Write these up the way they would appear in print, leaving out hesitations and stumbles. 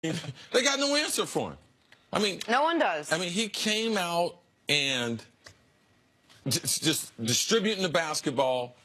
They got no answer for him. I mean, no one does. I mean, he came out and just distributing the basketball,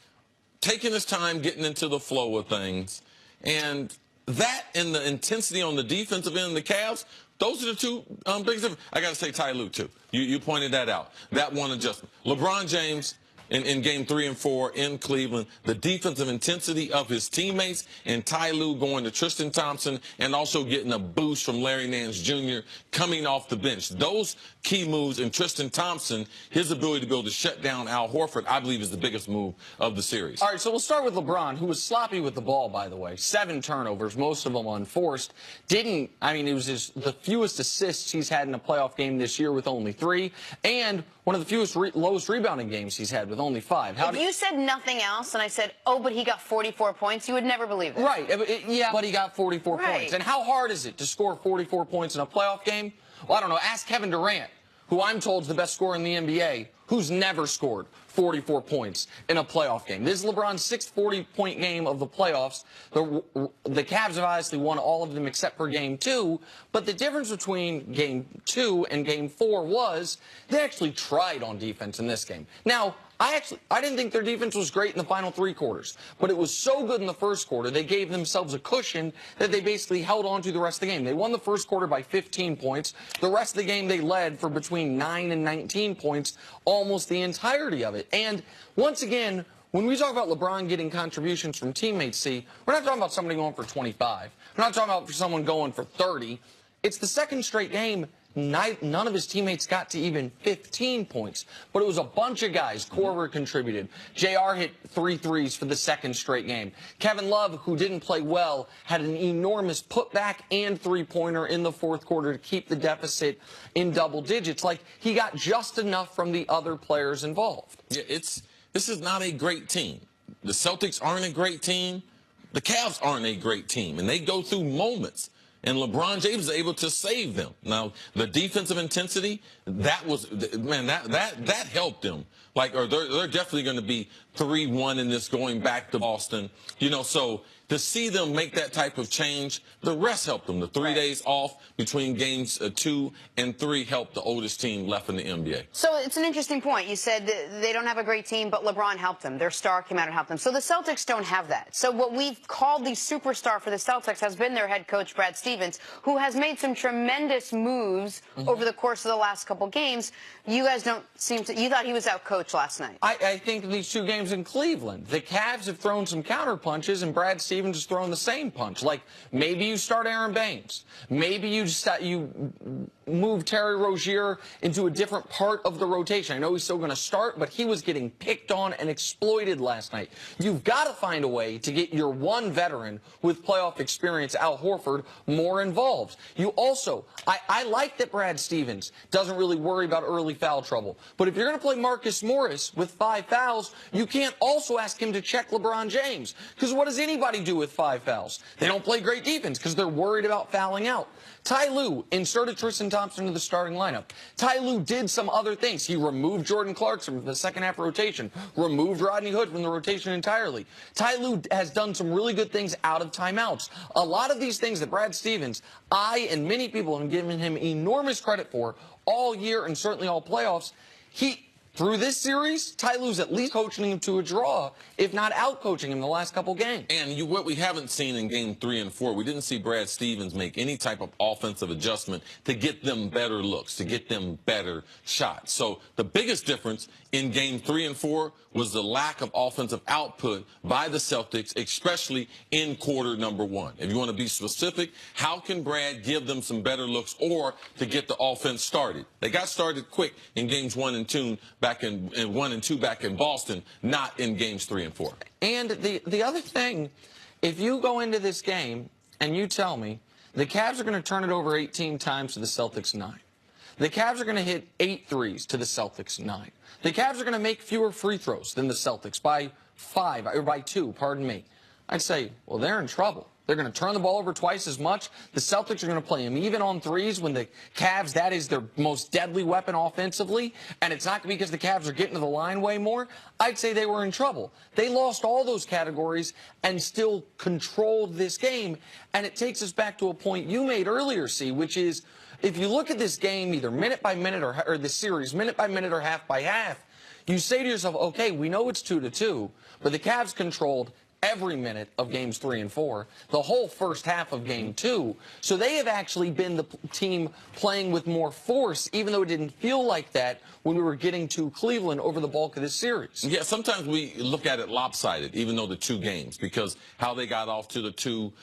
taking his time, getting into the flow of things, and that and the intensity on the defensive end of the Cavs. Those are the two biggest differences. I got to say Ty Lue, too. You pointed that out. That one adjustment. LeBron James in Game 3 and 4 in Cleveland, the defensive intensity of his teammates, and Ty Lue going to Tristan Thompson and also getting a boost from Larry Nance Jr. coming off the bench. Those key moves, and Tristan Thompson, his ability to be able to shut down Al Horford, I believe is the biggest move of the series. All right, so we'll start with LeBron, who was sloppy with the ball, by the way. 7 turnovers, most of them unforced. It was the fewest assists he's had in a playoff game this year with only 3, and one of the fewest lowest rebounding games he's had with only 5. If you said nothing else and I said, oh, but he got 44 points, you would never believe it. Right. Yeah, but he got 44 points. And how hard is it to score 44 points in a playoff game? Well, I don't know. Ask Kevin Durant, who I'm told is the best scorer in the NBA, who's never scored 44 points in a playoff game. This is LeBron's 6th 40-point game of the playoffs. The Cavs have obviously won all of them except for Game 2, but the difference between Game 2 and Game 4 was they actually tried on defense in this game. Now, I didn't think their defense was great in the final 3 quarters, but it was so good in the first quarter, they gave themselves a cushion that they basically held on to the rest of the game. They won the first quarter by 15 points. The rest of the game, they led for between 9 and 19 points, almost the entirety of it. And once again, when we talk about LeBron getting contributions from teammates, see, we're not talking about somebody going for 25. We're not talking about someone going for 30. It's the second straight game. None of his teammates got to even 15 points, but it was a bunch of guys. Korver contributed. JR hit 3 threes for the second straight game. Kevin Love, who didn't play well, had an enormous putback and 3-pointer in the fourth quarter to keep the deficit in double digits. Like, he got just enough from the other players involved. Yeah, this is not a great team. The Celtics aren't a great team. The Cavs aren't a great team, and they go through moments. And LeBron James is able to save them. Now, the defensive intensity, that helped them. Like, or they're definitely going to be 3-1 in this going back to Boston. You know, so to see them make that type of change, the rest helped them. The 3 days off between games 2 and 3 helped the oldest team left in the NBA. So it's an interesting point. You said they don't have a great team, but LeBron helped them. Their star came out and helped them. So the Celtics don't have that. So what we've called the superstar for the Celtics has been their head coach, Brad Stevens, who has made some tremendous moves over the course of the last couple games. You guys don't seem to. You thought he was outcoached last night. I think these 2 games in Cleveland, the Cavs have thrown some counter punches, and Brad Stevens has thrown the same punch. Like, maybe you start Aaron Baines. Maybe you move Terry Rozier into a different part of the rotation. I know he's still going to start, but he was getting picked on and exploited last night. You've got to find a way to get your one veteran with playoff experience, Al Horford, more involved. You also, I like that Brad Stevens doesn't really worry about early foul trouble. But if you're going to play Marcus Morris with 5 fouls, you can't also ask him to check LeBron James. Because what does anybody do with 5 fouls? They don't play great defense because they're worried about fouling out. Ty Lue inserted Tristan Thompson into the starting lineup. Ty Lue did some other things. He removed Jordan Clarkson from the second half rotation, removed Rodney Hood from the rotation entirely. Ty Lue has done some really good things out of timeouts. A lot of these things that Brad Stevens, I and many people have given him enormous credit for all year and certainly all playoffs, through this series, Ty Lue's at least coaching him to a draw, if not out-coaching him the last couple games. And what we haven't seen in Game 3 and 4, we didn't see Brad Stevens make any type of offensive adjustment to get them better looks, to get them better shots. So the biggest difference in Game 3 and 4 was the lack of offensive output by the Celtics, especially in quarter number 1. If you want to be specific, how can Brad give them some better looks or to get the offense started? They got started quick in Games 1 and 2 back in 1 and 2 back in Boston, not in Games 3 and 4. And the other thing, if you go into this game and you tell me the Cavs are going to turn it over 18 times to the Celtics 9. The Cavs are going to hit 8 threes to the Celtics 9. The Cavs are going to make fewer free throws than the Celtics by 2, pardon me. I'd say, well, they're in trouble. They're going to turn the ball over twice as much. The Celtics are going to play them even on threes when the Cavs, that is their most deadly weapon offensively. And it's not because the Cavs are getting to the line way more. I'd say they were in trouble. They lost all those categories and still controlled this game. And it takes us back to a point you made earlier, C, which is if you look at this game either minute by minute or the series minute by minute or half by half, you say to yourself, okay, we know it's 2-2, but the Cavs controlled every minute of games 3 and 4, the whole first half of game 2. So they have actually been the team playing with more force, even though it didn't feel like that when we were getting to Cleveland over the bulk of this series. Yeah, sometimes we look at it lopsided, even though the 2 games, because how they got off to the 2-0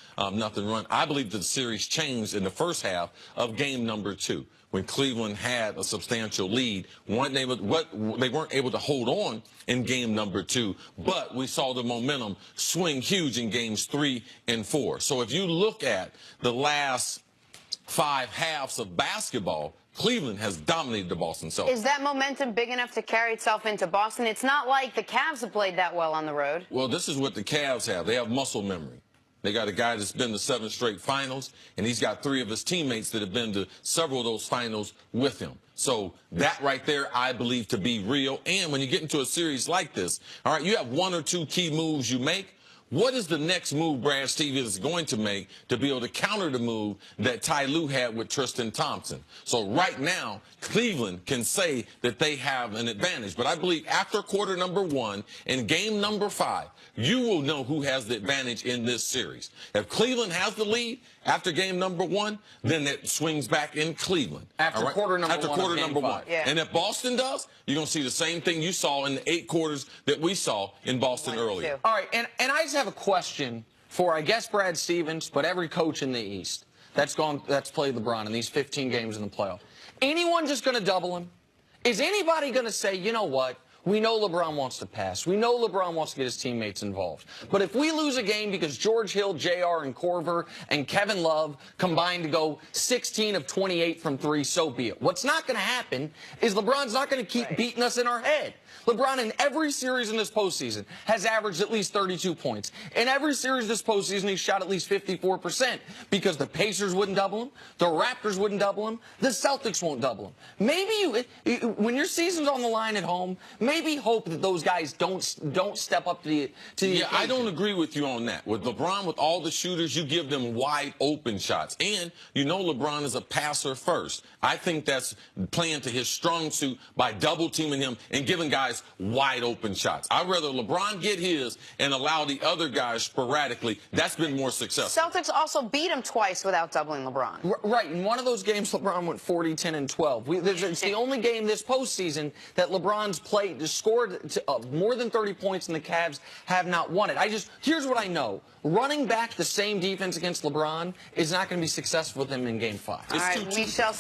run. I believe the series changed in the first half of game number 2. When Cleveland had a substantial lead, they weren't able to hold on in game number 2, but we saw the momentum swing huge in games 3 and 4. So if you look at the last 5 halves of basketball, Cleveland has dominated the Boston Celtics. Is that momentum big enough to carry itself into Boston? It's not like the Cavs have played that well on the road. Well, this is what the Cavs have. They have muscle memory. They got a guy that's been to 7 straight finals, and he's got 3 of his teammates that have been to several of those finals with him. So that right there, I believe to be real. And when you get into a series like this, all right, you have 1 or 2 key moves you make. What is the next move Brad Stevens is going to make to be able to counter the move that Ty Lue had with Tristan Thompson? So right now, Cleveland can say that they have an advantage. But I believe after quarter number 1 and game number 5, you will know who has the advantage in this series. If Cleveland has the lead after game number 1, then it swings back in Cleveland. After quarter number 1. After quarter number 1. Yeah. And if Boston does, you're going to see the same thing you saw in the 8 quarters that we saw in Boston earlier. All right, and I just have a question for, I guess, Brad Stevens, but every coach in the East that's played LeBron in these 15 games in the playoff. Anyone just going to double him? Is anybody going to say, you know what? We know LeBron wants to pass. We know LeBron wants to get his teammates involved. But if we lose a game because George Hill, JR, and Korver and Kevin Love combined to go 16 of 28 from 3, so be it. What's not going to happen is LeBron's not going to keep beating us in our head. LeBron in every series in this postseason has averaged at least 32 points. In every series this postseason, he's shot at least 54% because the Pacers wouldn't double him, the Raptors wouldn't double him, the Celtics won't double him. Maybe when your season's on the line at home, maybe hope that those guys don't step up to the Yeah, occasion. I don't agree with you on that. With LeBron, with all the shooters, you give them wide open shots. And you know LeBron is a passer first. I think that's playing to his strong suit by double teaming him and giving guys wide open shots. I'd rather LeBron get his and allow the other guys sporadically. That's been more successful. Celtics also beat him twice without doubling LeBron. Right. In one of those games, LeBron went 40, 10, and 12. It's the only game this postseason that LeBron's played, scored more than 30 points, and the Cavs have not won it. Here's what I know. Running back the same defense against LeBron is not going to be successful with him in Game 5. All right, we shall